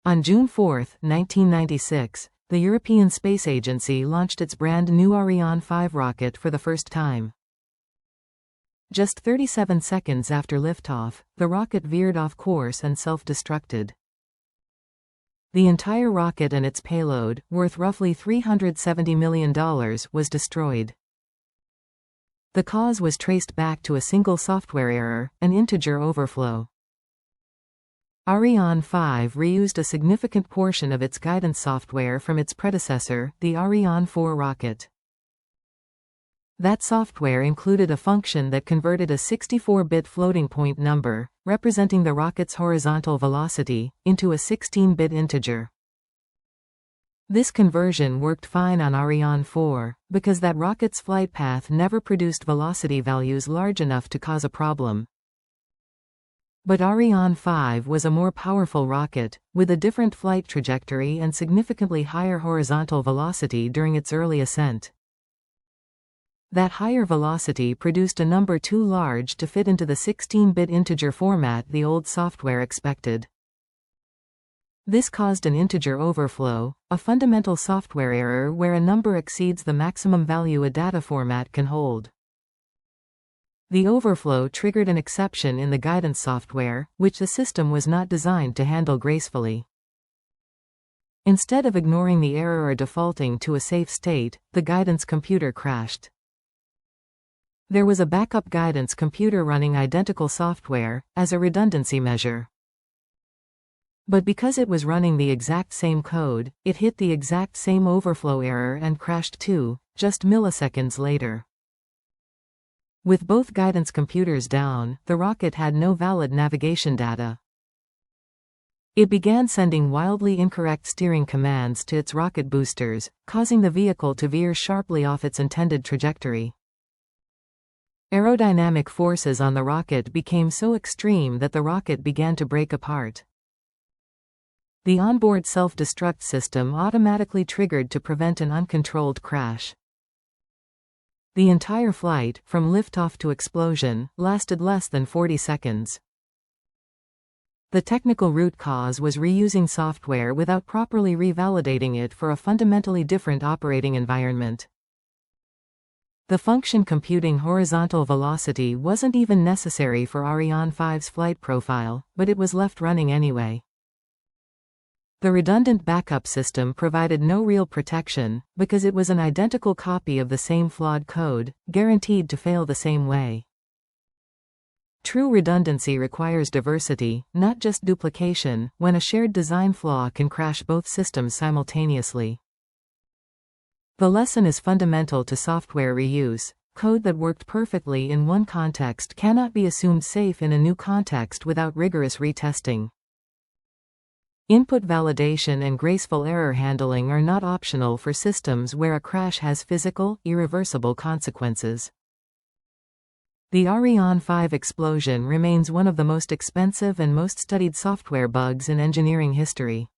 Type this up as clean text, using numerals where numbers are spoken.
On June 4, 1996, the European Space Agency launched its brand new Ariane 5 rocket for the first time. Just 37 seconds after liftoff, the rocket veered off course and self-destructed. The entire rocket and its payload, worth roughly $370 million, was destroyed. The cause was traced back to a single software error, an integer overflow. Ariane 5 reused a significant portion of its guidance software from its predecessor, the Ariane 4 rocket. That software included a function that converted a 64-bit floating point number, representing the rocket's horizontal velocity, into a 16-bit integer. This conversion worked fine on Ariane 4, because that rocket's flight path never produced velocity values large enough to cause a problem. But Ariane 5 was a more powerful rocket, with a different flight trajectory and significantly higher horizontal velocity during its early ascent. That higher velocity produced a number too large to fit into the 16-bit integer format the old software expected. This caused an integer overflow, a fundamental software error where a number exceeds the maximum value a data format can hold. The overflow triggered an exception in the guidance software, which the system was not designed to handle gracefully. Instead of ignoring the error or defaulting to a safe state, the guidance computer crashed. There was a backup guidance computer running identical software, as a redundancy measure. But because it was running the exact same code, it hit the exact same overflow error and crashed too, just milliseconds later. With both guidance computers down, the rocket had no valid navigation data. It began sending wildly incorrect steering commands to its rocket boosters, causing the vehicle to veer sharply off its intended trajectory. Aerodynamic forces on the rocket became so extreme that the rocket began to break apart. The onboard self-destruct system automatically triggered to prevent an uncontrolled crash. The entire flight, from liftoff to explosion, lasted less than 40 seconds. The technical root cause was reusing software without properly revalidating it for a fundamentally different operating environment. The function computing horizontal velocity wasn't even necessary for Ariane 5's flight profile, but it was left running anyway. The redundant backup system provided no real protection, because it was an identical copy of the same flawed code, guaranteed to fail the same way. True redundancy requires diversity, not just duplication, when a shared design flaw can crash both systems simultaneously. The lesson is fundamental to software reuse. Code that worked perfectly in one context cannot be assumed safe in a new context without rigorous retesting. Input validation and graceful error handling are not optional for systems where a crash has physical, irreversible consequences. The Ariane 5 explosion remains one of the most expensive and most studied software bugs in engineering history.